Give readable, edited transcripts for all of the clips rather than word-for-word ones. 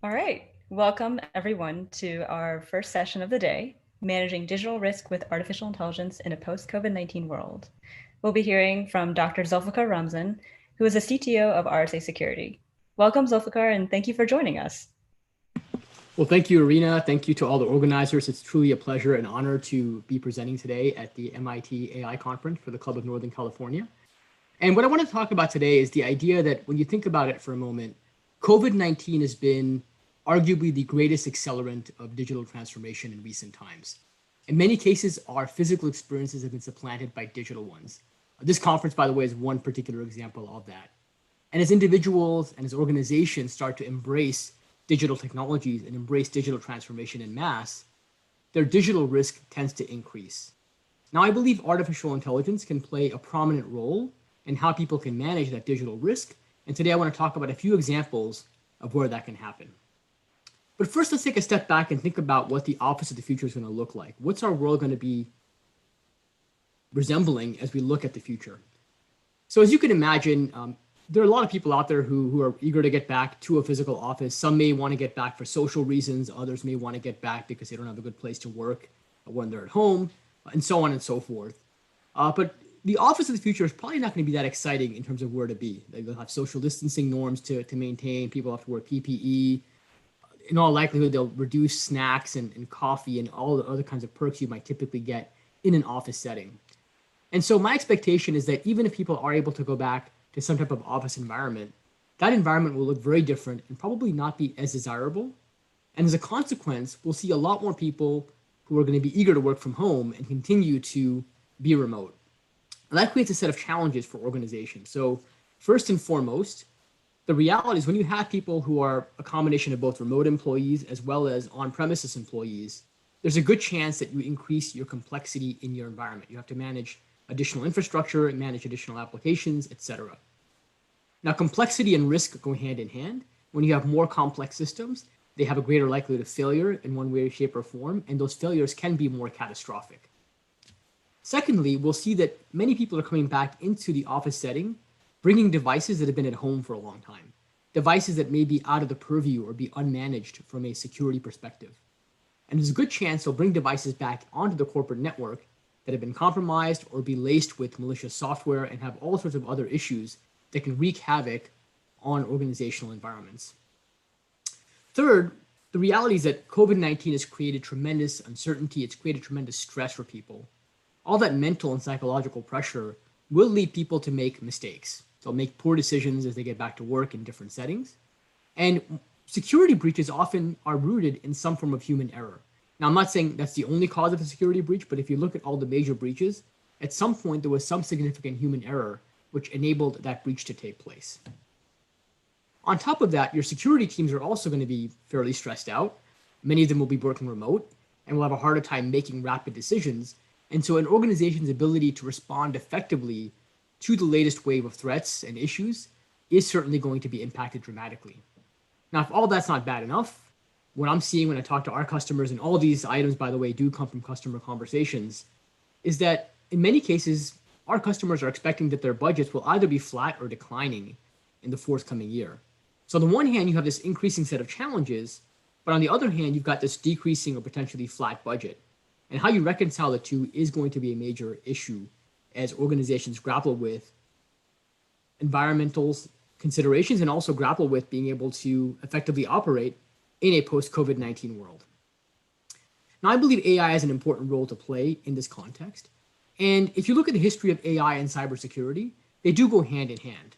All right. Welcome, everyone, to our first session of the day, Managing Digital Risk with Artificial Intelligence in a Post-COVID-19 World. We'll be hearing from Dr. Zulfikar Ramzan, who is the CTO of RSA Security. Welcome, Zulfikar, and thank you for joining us. Well, thank you, Arena. Thank you to all the organizers. It's truly a pleasure and honor to be presenting today at the MIT AI conference for the Club of Northern California. And what I want to talk about today is the idea that when you think about it for a moment, COVID-19 has been arguably the greatest accelerant of digital transformation in recent times. In many cases, our physical experiences have been supplanted by digital ones. This conference, by the way, is one particular example of that. And as individuals and as organizations start to embrace digital technologies and embrace digital transformation en masse, their digital risk tends to increase. Now, I believe artificial intelligence can play a prominent role in how people can manage that digital risk. And today I want to talk about a few examples of where that can happen. But first, let's take a step back and think about what the office of the future is going to look like. What's our world going to be resembling as we look at the future? So as you can imagine, there are a lot of people out there who are eager to get back to a physical office. Some may want to get back for social reasons. Others may want to get back because they don't have a good place to work when they're at home, and so on and so forth. But the office of the future is probably not going to be that exciting in terms of where to be. They'll have social distancing norms to maintain. People have to wear PPE. In all likelihood, they'll reduce snacks and coffee and all the other kinds of perks you might typically get in an office setting. And so my expectation is that even if people are able to go back to some type of office environment, that environment will look very different and probably not be as desirable. And as a consequence, we'll see a lot more people who are going to be eager to work from home and continue to be remote. And that creates a set of challenges for organizations. So first and foremost, the reality is when you have people who are a combination of both remote employees as well as on-premises employees, there's a good chance that you increase your complexity in your environment. You have to manage additional infrastructure and manage additional applications, et cetera. Now, complexity and risk go hand in hand. When you have more complex systems, they have a greater likelihood of failure in one way, shape, or form, and those failures can be more catastrophic. Secondly, we'll see that many people are coming back into the office setting, bringing devices that have been at home for a long time, devices that may be out of the purview or be unmanaged from a security perspective. And there's a good chance they'll bring devices back onto the corporate network that have been compromised or be laced with malicious software and have all sorts of other issues that can wreak havoc on organizational environments. Third, the reality is that COVID-19 has created tremendous uncertainty. It's created tremendous stress for people. All that mental and psychological pressure will lead people to make mistakes. They'll make poor decisions as they get back to work in different settings. And security breaches often are rooted in some form of human error. Now, I'm not saying that's the only cause of a security breach, but if you look at all the major breaches, at some point there was some significant human error which enabled that breach to take place. On top of that, your security teams are also going to be fairly stressed out. Many of them will be working remote and will have a harder time making rapid decisions. And so an organization's ability to respond effectively to the latest wave of threats and issues is certainly going to be impacted dramatically. Now, if all that's not bad enough, what I'm seeing when I talk to our customers, and all these items, by the way, do come from customer conversations, is that in many cases, our customers are expecting that their budgets will either be flat or declining in the forthcoming year. So on the one hand, you have this increasing set of challenges, but on the other hand, you've got this decreasing or potentially flat budget. And how you reconcile the two is going to be a major issue as organizations grapple with environmental considerations and also grapple with being able to effectively operate in a post-COVID-19 world. Now, I believe AI has an important role to play in this context. And if you look at the history of AI and cybersecurity, they do go hand in hand.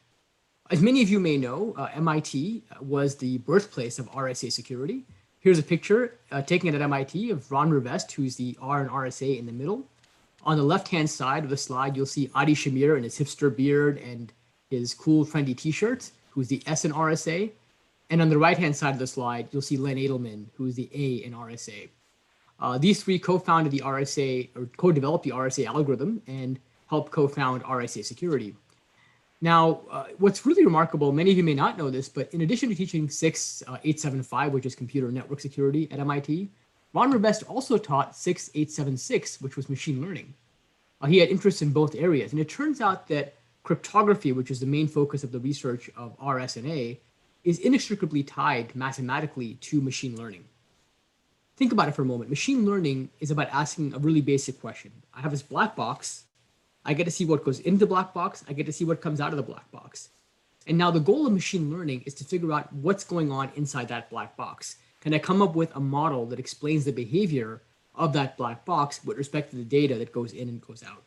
As many of you may know, MIT was the birthplace of RSA security. Here's a picture taken at MIT of Ron Rivest, who's the R in RSA in the middle. On the left-hand side of the slide, you'll see Adi Shamir and his hipster beard and his cool, trendy t-shirt, who's the S in RSA. And on the right-hand side of the slide, you'll see Len Edelman, who's the A in RSA. These three co-founded the RSA, or co-developed the RSA algorithm and helped co-found RSA security. Now, what's really remarkable, many of you may not know this, but in addition to teaching 6.875, which is computer network security at MIT, Ron Rivest also taught 6.876, which was machine learning. He had interests in both areas. And it turns out that cryptography, which is the main focus of the research of RSNA, is inextricably tied mathematically to machine learning. Think about it for a moment. Machine learning is about asking a really basic question. I have this black box. I get to see what goes into the black box. I get to see what comes out of the black box. And now the goal of machine learning is to figure out what's going on inside that black box. Can I come up with a model that explains the behavior of that black box with respect to the data that goes in and goes out?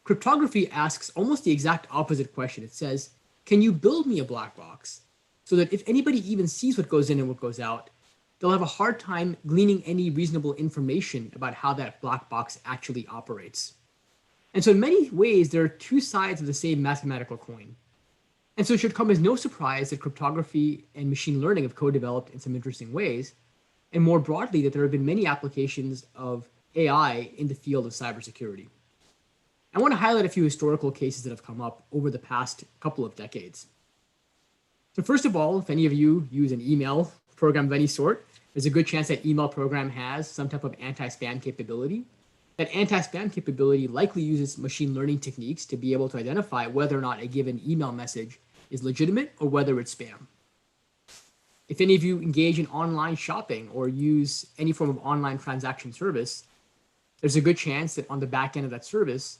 Cryptography asks almost the exact opposite question. It says, can you build me a black box so that if anybody even sees what goes in and what goes out, they'll have a hard time gleaning any reasonable information about how that black box actually operates. And so in many ways, there are two sides of the same mathematical coin. And so it should come as no surprise that cryptography and machine learning have co-developed in some interesting ways, and more broadly, that there have been many applications of AI in the field of cybersecurity. I want to highlight a few historical cases that have come up over the past couple of decades. So first of all, if any of you use an email program of any sort, there's a good chance that email program has some type of anti-spam capability. That anti-spam capability likely uses machine learning techniques to be able to identify whether or not a given email message is legitimate or whether it's spam. If any of you engage in online shopping or use any form of online transaction service, there's a good chance that on the back end of that service,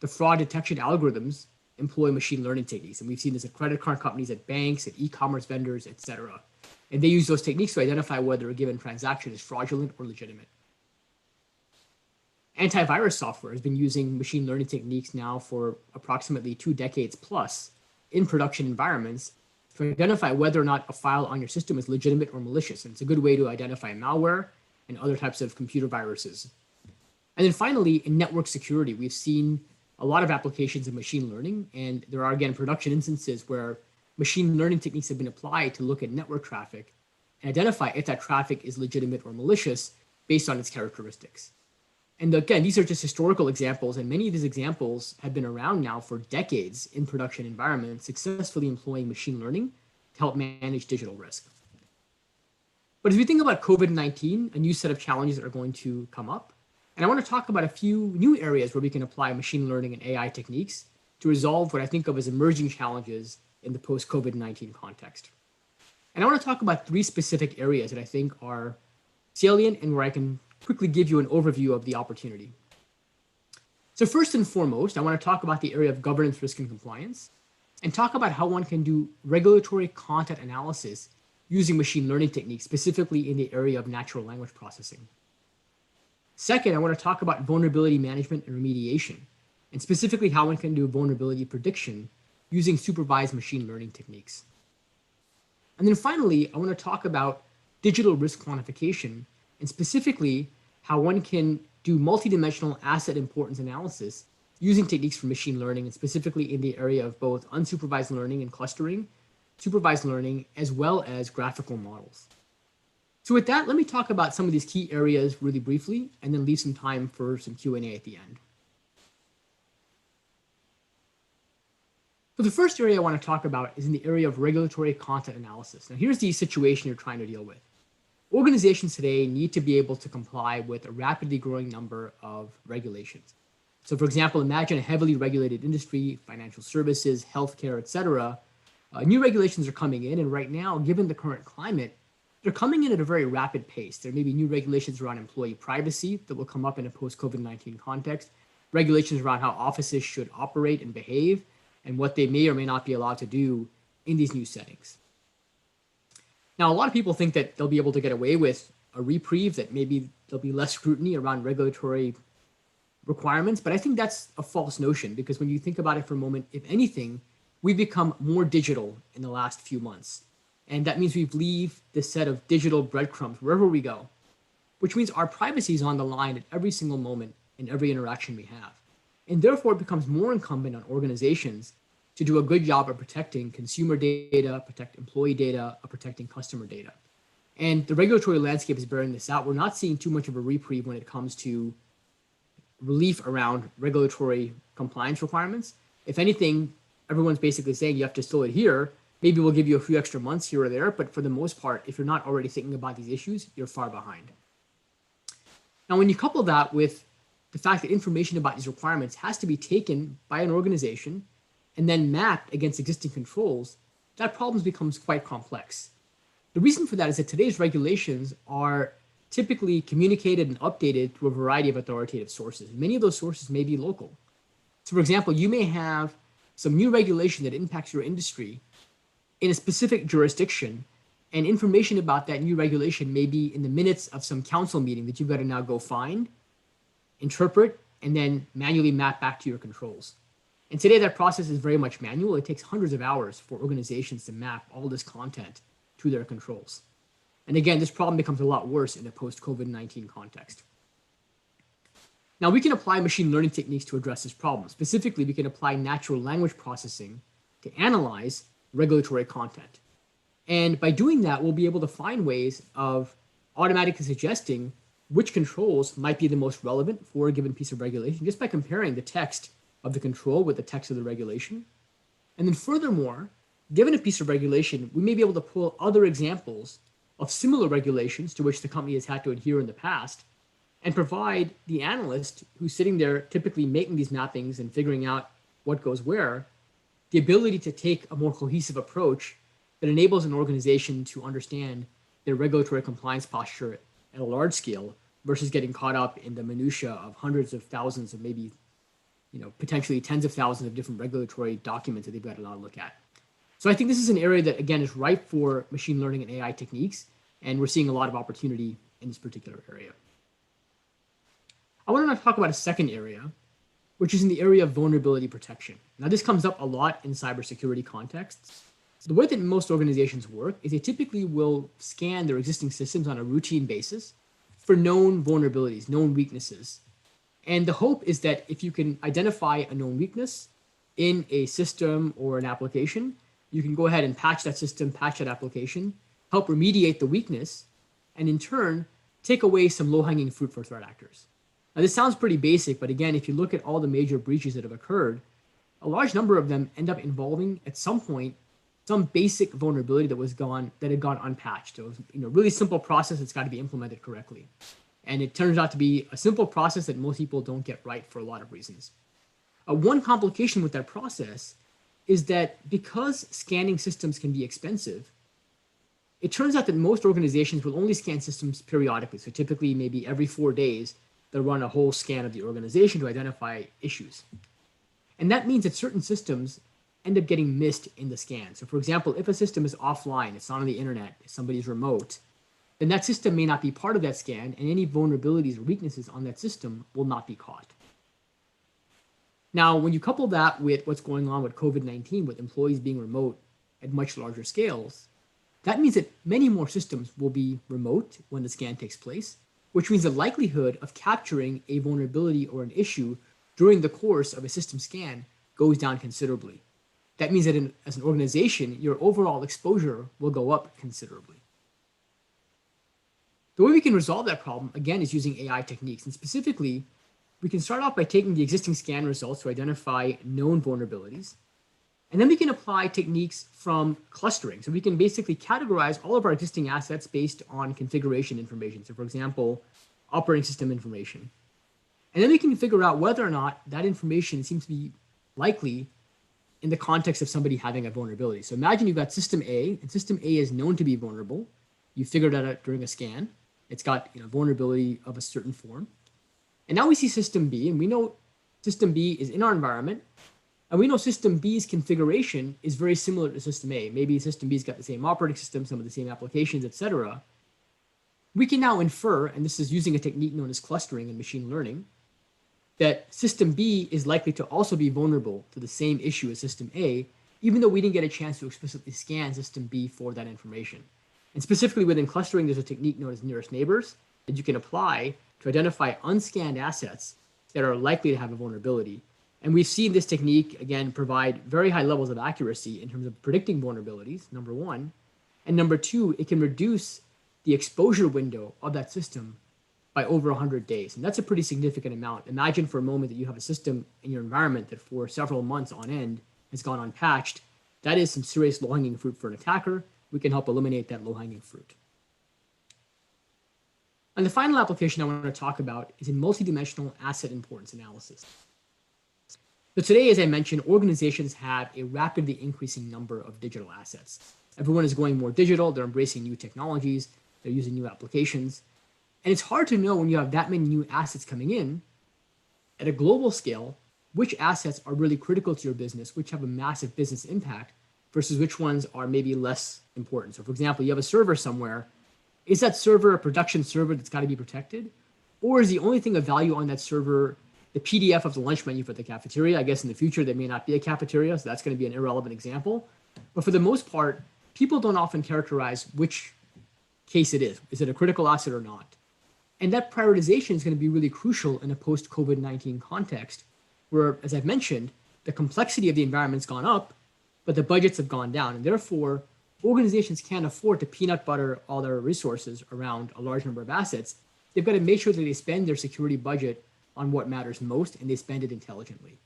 the fraud detection algorithms employ machine learning techniques. And we've seen this at credit card companies, at banks, at e-commerce vendors, et cetera. And they use those techniques to identify whether a given transaction is fraudulent or legitimate. Antivirus software has been using machine learning techniques now for approximately 2 decades plus in production environments to identify whether or not a file on your system is legitimate or malicious. And it's a good way to identify malware and other types of computer viruses. And then finally, in network security, we've seen a lot of applications of machine learning. And there are, again, production instances where machine learning techniques have been applied to look at network traffic and identify if that traffic is legitimate or malicious based on its characteristics. And again, these are just historical examples, and many of these examples have been around now for decades in production environments, successfully employing machine learning to help manage digital risk. But as we think about COVID-19, a new set of challenges that are going to come up, and I want to talk about a few new areas where we can apply machine learning and AI techniques to resolve what I think of as emerging challenges in the post-COVID-19 context. And I want to talk about 3 specific areas that I think are salient and where I can quickly give you an overview of the opportunity. So first and foremost, I want to talk about the area of governance, risk, and compliance, and talk about how one can do regulatory content analysis using machine learning techniques, specifically in the area of natural language processing. Second, I want to talk about vulnerability management and remediation, and specifically how one can do vulnerability prediction using supervised machine learning techniques. And then finally, I want to talk about digital risk quantification, and specifically how one can do multidimensional asset importance analysis using techniques from machine learning, and specifically in the area of both unsupervised learning and clustering, supervised learning, as well as graphical models. So with that, let me talk about some of these key areas really briefly, and then leave some time for some Q&A at the end. So the first area I want to talk about is in the area of regulatory content analysis. Now here's the situation you're trying to deal with. Organizations today need to be able to comply with a rapidly growing number of regulations. So for example, imagine a heavily regulated industry, financial services, healthcare, et cetera. New regulations are coming in, and right now, given the current climate, they're coming in at a very rapid pace. There may be new regulations around employee privacy that will come up in a post-COVID-19 context, regulations around how offices should operate and behave, and what they may or may not be allowed to do in these new settings. Now, a lot of people think that they'll be able to get away with a reprieve, that maybe there'll be less scrutiny around regulatory requirements, but I think that's a false notion, because when you think about it for a moment, if anything, we've become more digital in the last few months. And that means we've leave this set of digital breadcrumbs wherever we go, which means our privacy is on the line at every single moment in every interaction we have. And therefore, it becomes more incumbent on organizations to do a good job of protecting consumer data, protect employee data, or protecting customer data. And the regulatory landscape is bearing this out. We're not seeing too much of a reprieve when it comes to relief around regulatory compliance requirements. If anything, everyone's basically saying you have to still adhere. Maybe we'll give you a few extra months here or there, but for the most part, if you're not already thinking about these issues, you're far behind. Now, when you couple that with the fact that information about these requirements has to be taken by an organization and then mapped against existing controls, that problem becomes quite complex. The reason for that is that today's regulations are typically communicated and updated through a variety of authoritative sources. Many of those sources may be local. So for example, you may have some new regulation that impacts your industry in a specific jurisdiction, and information about that new regulation may be in the minutes of some council meeting that you've got to now go find, interpret, and then manually map back to your controls. And today that process is very much manual. It takes hundreds of hours for organizations to map all this content to their controls. And again, this problem becomes a lot worse in a post-COVID-19 context. Now, we can apply machine learning techniques to address this problem. Specifically, we can apply natural language processing to analyze regulatory content. And by doing that, we'll be able to find ways of automatically suggesting which controls might be the most relevant for a given piece of regulation just by comparing the text of the control with the text of the regulation. And then furthermore, given a piece of regulation, we may be able to pull other examples of similar regulations to which the company has had to adhere in the past and provide the analyst who's sitting there typically making these mappings and figuring out what goes where, the ability to take a more cohesive approach that enables an organization to understand their regulatory compliance posture at a large scale versus getting caught up in the minutia of hundreds of thousands of maybe, potentially tens of thousands of different regulatory documents that they've got to now look at. So I think this is an area that, again, is ripe for machine learning and AI techniques, and we're seeing a lot of opportunity in this particular area. I want to talk about a second area, which is in the area of vulnerability protection. Now, this comes up a lot in cybersecurity contexts. The way that most organizations work is they typically will scan their existing systems on a routine basis for known vulnerabilities, known weaknesses. And the hope is that if you can identify a known weakness in a system or an application, you can go ahead and patch that system, patch that application, help remediate the weakness, and in turn, take away some low-hanging fruit for threat actors. Now, this sounds pretty basic, but again, if you look at all the major breaches that have occurred, a large number of them end up involving, at some point, some basic vulnerability that had gone unpatched. It was really simple process that's got to be implemented correctly. And it turns out to be a simple process that most people don't get right for a lot of reasons. One complication with that process is that because scanning systems can be expensive, it turns out that most organizations will only scan systems periodically. So typically maybe every 4 days, they'll run a whole scan of the organization to identify issues. And that means that certain systems end up getting missed in the scan. So for example, if a system is offline, it's not on the internet, if somebody's remote, then that system may not be part of that scan, and any vulnerabilities or weaknesses on that system will not be caught. Now, when you couple that with what's going on with COVID-19, with employees being remote at much larger scales, that means that many more systems will be remote when the scan takes place, which means the likelihood of capturing a vulnerability or an issue during the course of a system scan goes down considerably. That means that as an organization, your overall exposure will go up considerably. The way we can resolve that problem, again, is using AI techniques. And specifically, we can start off by taking the existing scan results to identify known vulnerabilities. And then we can apply techniques from clustering. So we can basically categorize all of our existing assets based on configuration information. So for example, operating system information. And then we can figure out whether or not that information seems to be likely in the context of somebody having a vulnerability. So imagine you've got system A, and system A is known to be vulnerable. You figured that out during a scan. It's got vulnerability of a certain form. And now we see system B, and we know system B is in our environment. And we know system B's configuration is very similar to system A. Maybe system B's got the same operating system, some of the same applications, etc. We can now infer, and this is using a technique known as clustering in machine learning, that system B is likely to also be vulnerable to the same issue as system A, even though we didn't get a chance to explicitly scan system B for that information. And specifically within clustering, there's a technique known as nearest neighbors that you can apply to identify unscanned assets that are likely to have a vulnerability. And we've seen this technique, again, provide very high levels of accuracy in terms of predicting vulnerabilities, number one. And number two, it can reduce the exposure window of that system by over 100 days. And that's a pretty significant amount. Imagine for a moment that you have a system in your environment that for several months on end has gone unpatched. That is some serious low-hanging fruit for an attacker. We can help eliminate that low-hanging fruit. And the final application I want to talk about is in multidimensional asset importance analysis. So today, as I mentioned, organizations have a rapidly increasing number of digital assets. Everyone is going more digital, they're embracing new technologies, they're using new applications. And it's hard to know when you have that many new assets coming in at a global scale, which assets are really critical to your business, which have a massive business impact, versus which ones are maybe less important. So for example, you have a server somewhere. Is that server a production server that's got to be protected? Or is the only thing of value on that server the PDF of the lunch menu for the cafeteria? I guess in the future, there may not be a cafeteria, so that's going to be an irrelevant example. But for the most part, people don't often characterize which case it is. Is it a critical asset or not? And that prioritization is going to be really crucial in a post-COVID-19 context where, as I've mentioned, the complexity of the environment's gone up, but the budgets have gone down. And therefore, organizations can't afford to peanut butter all their resources around a large number of assets. They've got to make sure that they spend their security budget on what matters most and they spend it intelligently.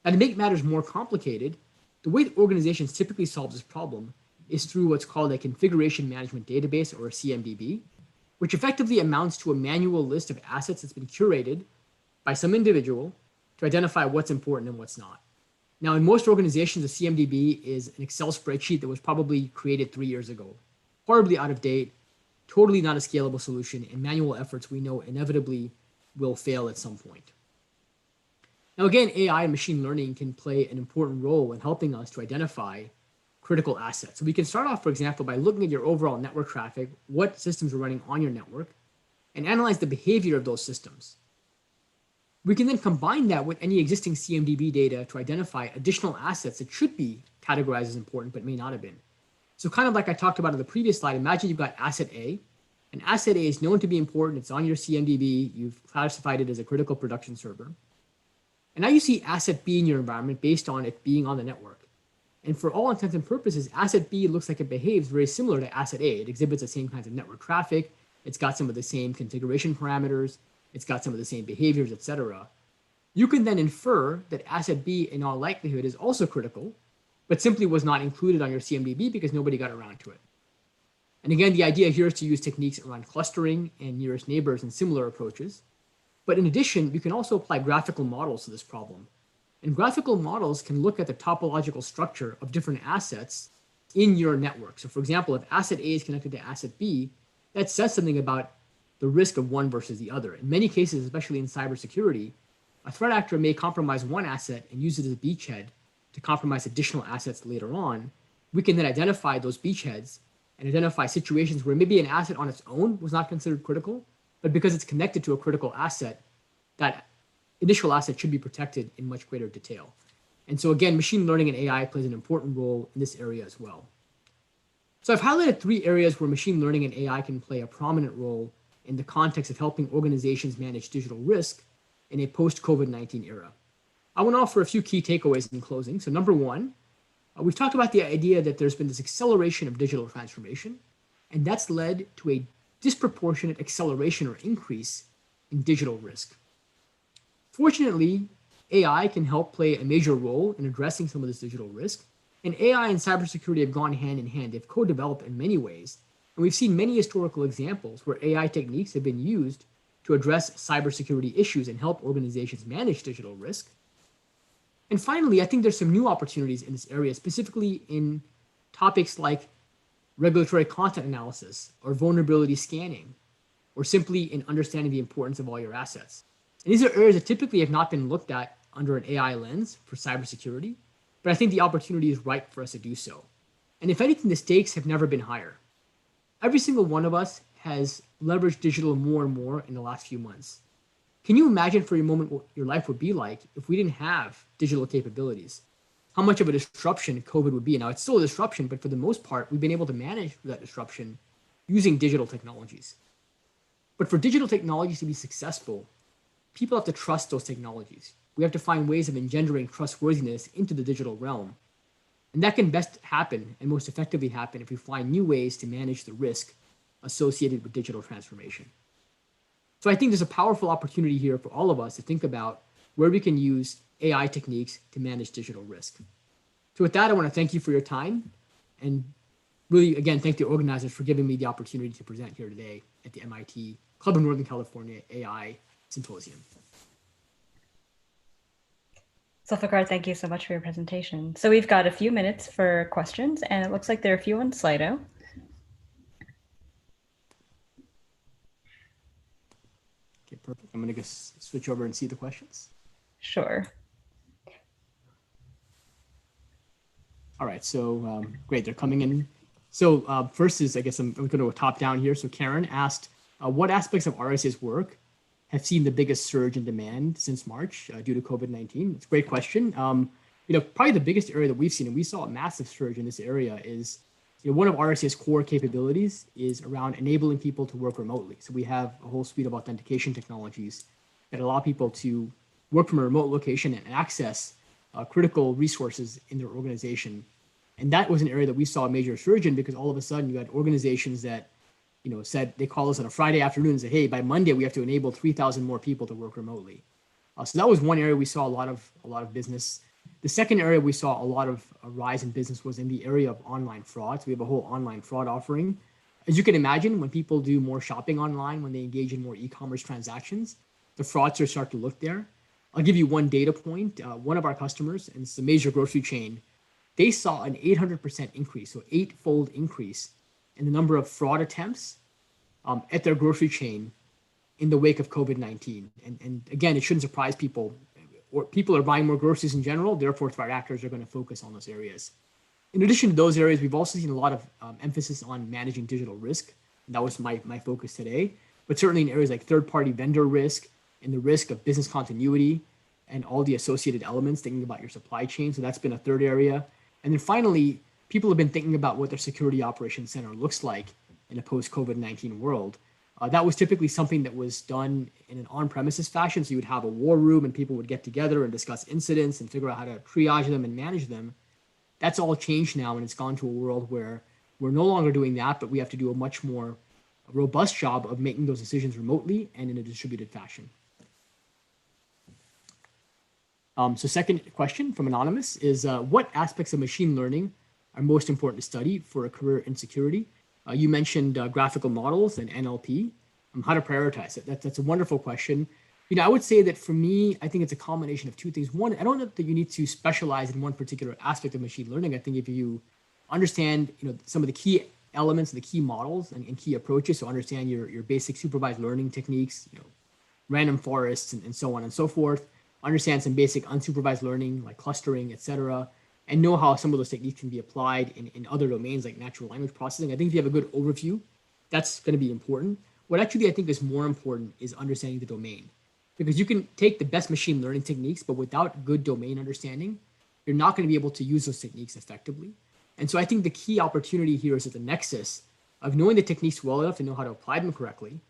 Now, to make matters more complicated, the way that organizations typically solve this problem is through what's called a configuration management database, or a CMDB, which effectively amounts to a manual list of assets that's been curated by some individual to identify what's important and what's not. Now, in most organizations, a CMDB is an Excel spreadsheet that was probably created 3 years ago, horribly out of date, totally not a scalable solution, and manual efforts we know inevitably will fail at some point. Now, again, AI and machine learning can play an important role in helping us to identify critical assets. So we can start off, for example, by looking at your overall network traffic, what systems are running on your network, and analyze the behavior of those systems. We can then combine that with any existing CMDB data to identify additional assets that should be categorized as important but may not have been. So kind of like I talked about in the previous slide, imagine you've got asset A, and asset A is known to be important, it's on your CMDB, you've classified it as a critical production server. And now you see asset B in your environment based on it being on the network. And for all intents and purposes, asset B looks like it behaves very similar to asset A. It exhibits the same kinds of network traffic. It's got some of the same configuration parameters. It's got some of the same behaviors, etc. You can then infer that asset B in all likelihood is also critical, but simply was not included on your CMDB because nobody got around to it. And again, the idea here is to use techniques around clustering and nearest neighbors and similar approaches. But in addition, you can also apply graphical models to this problem. And graphical models can look at the topological structure of different assets in your network. So for example, if asset A is connected to asset B, that says something about the risk of one versus the other. In many cases, especially in cybersecurity, a threat actor may compromise one asset and use it as a beachhead to compromise additional assets later on. We can then identify those beachheads and identify situations where maybe an asset on its own was not considered critical, but because it's connected to a critical asset, that initial asset should be protected in much greater detail. And so again, machine learning and AI plays an important role in this area as well. So I've highlighted 3 areas where machine learning and AI can play a prominent role in the context of helping organizations manage digital risk in a post-COVID-19 era. I want to offer a few key takeaways in closing. So number 1, we've talked about the idea that there's been this acceleration of digital transformation, and that's led to a disproportionate acceleration or increase in digital risk. Fortunately, AI can help play a major role in addressing some of this digital risk, and AI and cybersecurity have gone hand in hand. They've co-developed in many ways, and we've seen many historical examples where AI techniques have been used to address cybersecurity issues and help organizations manage digital risk. And finally, I think there's some new opportunities in this area, specifically in topics like regulatory content analysis or vulnerability scanning, or simply in understanding the importance of all your assets. And these are areas that typically have not been looked at under an AI lens for cybersecurity, but I think the opportunity is ripe for us to do so. And if anything, the stakes have never been higher. Every single one of us has leveraged digital more and more in the last few months. Can you imagine for a moment what your life would be like if we didn't have digital capabilities? How much of a disruption COVID would be? Now, it's still a disruption, but for the most part, we've been able to manage that disruption using digital technologies. But for digital technologies to be successful, people have to trust those technologies. We have to find ways of engendering trustworthiness into the digital realm. And that can best happen and most effectively happen if we find new ways to manage the risk associated with digital transformation. So I think there's a powerful opportunity here for all of us to think about where we can use AI techniques to manage digital risk. So with that, I want to thank you for your time and really, again, thank the organizers for giving me the opportunity to present here today at the MIT Club of Northern California AI Symposium. Zulfikar, thank you so much for your presentation. So we've got a few minutes for questions, and it looks like there are a few on Slido. Okay, perfect. I'm going to just switch over and see the questions. Sure. All right, so great, they're coming in. So first is, I guess I'm going to go top down here. So Karen asked, what aspects of RSA's work have seen the biggest surge in demand since March due to COVID-19? It's a great question. Probably the biggest area that we've seen, and we saw a massive surge in this area, is one of RSA's core capabilities is around enabling people to work remotely. So we have a whole suite of authentication technologies that allow people to work from a remote location and access critical resources in their organization. And that was an area that we saw a major surge in, because all of a sudden you had organizations that said, they call us on a Friday afternoon and say, hey, by Monday we have to enable 3,000 more people to work remotely. So that was one area we saw a lot of business. The second area we saw a lot of a rise in business was in the area of online fraud. So we have a whole online fraud offering. As you can imagine, when people do more shopping online, when they engage in more e-commerce transactions, the fraudsters start to look there. I'll give you one data point. One of our customers, and it's a major grocery chain, they saw an 800% increase, so 8-fold increase in the number of fraud attempts at their grocery chain in the wake of COVID-19. And again, it shouldn't surprise people. Or people are buying more groceries in general, therefore threat actors are going to focus on those areas. In addition to those areas, we've also seen a lot of emphasis on managing digital risk. That was my focus today. But certainly in areas like third-party vendor risk and the risk of business continuity and all the associated elements, thinking about your supply chain. So that's been a third area. And then finally, people have been thinking about what their security operations center looks like in a post-COVID-19 world. That was typically something that was done in an on-premises fashion. So you would have a war room and people would get together and discuss incidents and figure out how to triage them and manage them. That's all changed now, and it's gone to a world where we're no longer doing that, but we have to do a much more robust job of making those decisions remotely and in a distributed fashion. So second question from Anonymous is, what aspects of machine learning are most important to study for a career in security? You mentioned graphical models and NLP. How to prioritize it? That's a wonderful question. I would say that for me, I think it's a combination of two things. One, I don't know that you need to specialize in one particular aspect of machine learning. I think if you understand, some of the key elements, the key models and key approaches, so understand your basic supervised learning techniques, random forests and so on and so forth, understand some basic unsupervised learning like clustering, et cetera, and know how some of those techniques can be applied in other domains like natural language processing. I think if you have a good overview, that's going to be important. What actually I think is more important is understanding the domain, because you can take the best machine learning techniques, but without good domain understanding, you're not going to be able to use those techniques effectively. And so I think the key opportunity here is at the nexus of knowing the techniques well enough to know how to apply them correctly,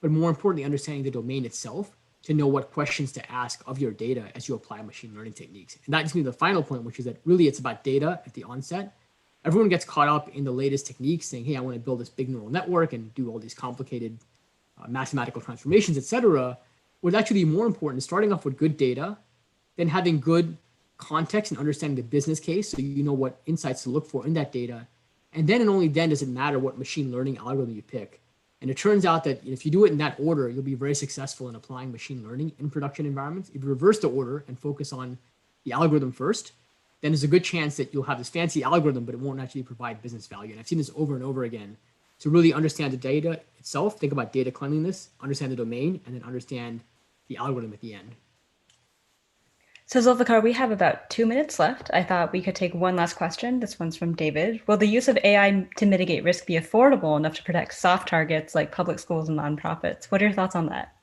but more importantly, understanding the domain itself to know what questions to ask of your data as you apply machine learning techniques. And that gives me the final point, which is that really it's about data at the onset. Everyone gets caught up in the latest techniques saying, hey, I want to build this big neural network and do all these complicated mathematical transformations, et cetera. What's actually more important is starting off with good data, then having good context and understanding the business case so you know what insights to look for in that data. And then and only then does it matter what machine learning algorithm you pick. And it turns out that if you do it in that order, you'll be very successful in applying machine learning in production environments. If you reverse the order and focus on the algorithm first, then there's a good chance that you'll have this fancy algorithm, but it won't actually provide business value. And I've seen this over and over again. To really understand the data itself, think about data cleanliness, understand the domain, and then understand the algorithm at the end. So Zulfikar, we have about 2 minutes left. I thought we could take one last question. This one's from David. Will the use of AI to mitigate risk be affordable enough to protect soft targets like public schools and nonprofits? What are your thoughts on that?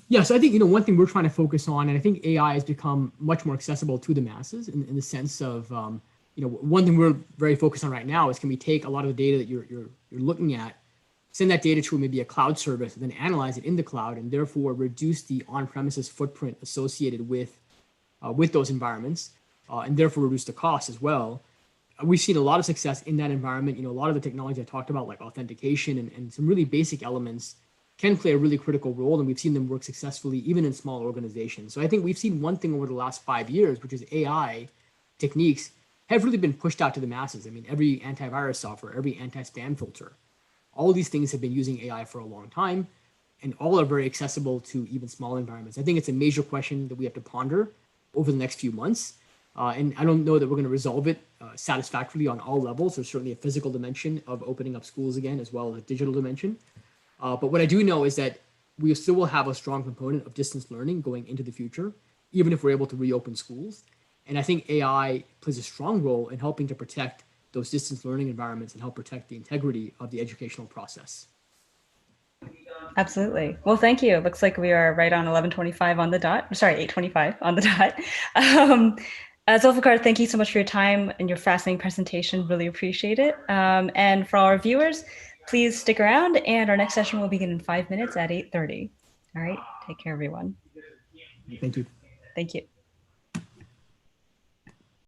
Yeah, so I think, one thing we're trying to focus on, and I think AI has become much more accessible to the masses in the sense of, one thing we're very focused on right now is, can we take a lot of the data that you're looking at, send that data to maybe a cloud service, and then analyze it in the cloud, and therefore reduce the on-premises footprint associated with those environments, and therefore reduce the cost as well. We've seen a lot of success in that environment. A lot of the technology I talked about, like authentication and some really basic elements, can play a really critical role, and we've seen them work successfully even in small organizations. So I think we've seen one thing over the last 5 years, which is AI techniques have really been pushed out to the masses. I mean, every antivirus software, every anti-spam filter, all these things have been using AI for a long time, and all are very accessible to even small environments. I think it's a major question that we have to ponder. over the next few months. And I don't know that we're going to resolve it satisfactorily on all levels. There's certainly a physical dimension of opening up schools again, as well as a digital dimension. But what I do know is that we still will have a strong component of distance learning going into the future, even if we're able to reopen schools. And I think AI plays a strong role in helping to protect those distance learning environments and help protect the integrity of the educational process. Absolutely. Well, thank you. It looks like we are right on 11:25 on the dot. Sorry, 8:25 on the dot. Zulfikar, thank you so much for your time and your fascinating presentation. Really appreciate it. And for all our viewers, please stick around, and our next session will begin in 5 minutes at 8:30. All right. Take care, everyone. Thank you. Thank you.